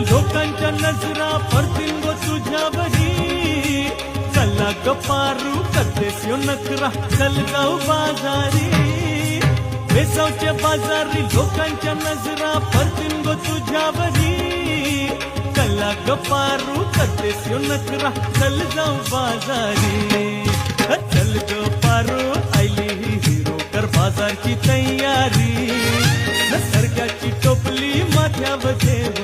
लोकांच्या नजरा परतील व तुझ्यावरी चला ग पारू करतेस यो नखरा चल जाऊ बाजारी वेसावच्या बाजारी लोकांच्या नजरा परतील व तुझ्यावरी चला ग पारू करतेस यो नखरा चल जाऊ बाजारी चल ग पारू आईली ही हिरो कर बाजारची तयारी सरकारची टोपली माथ्यावर ठेव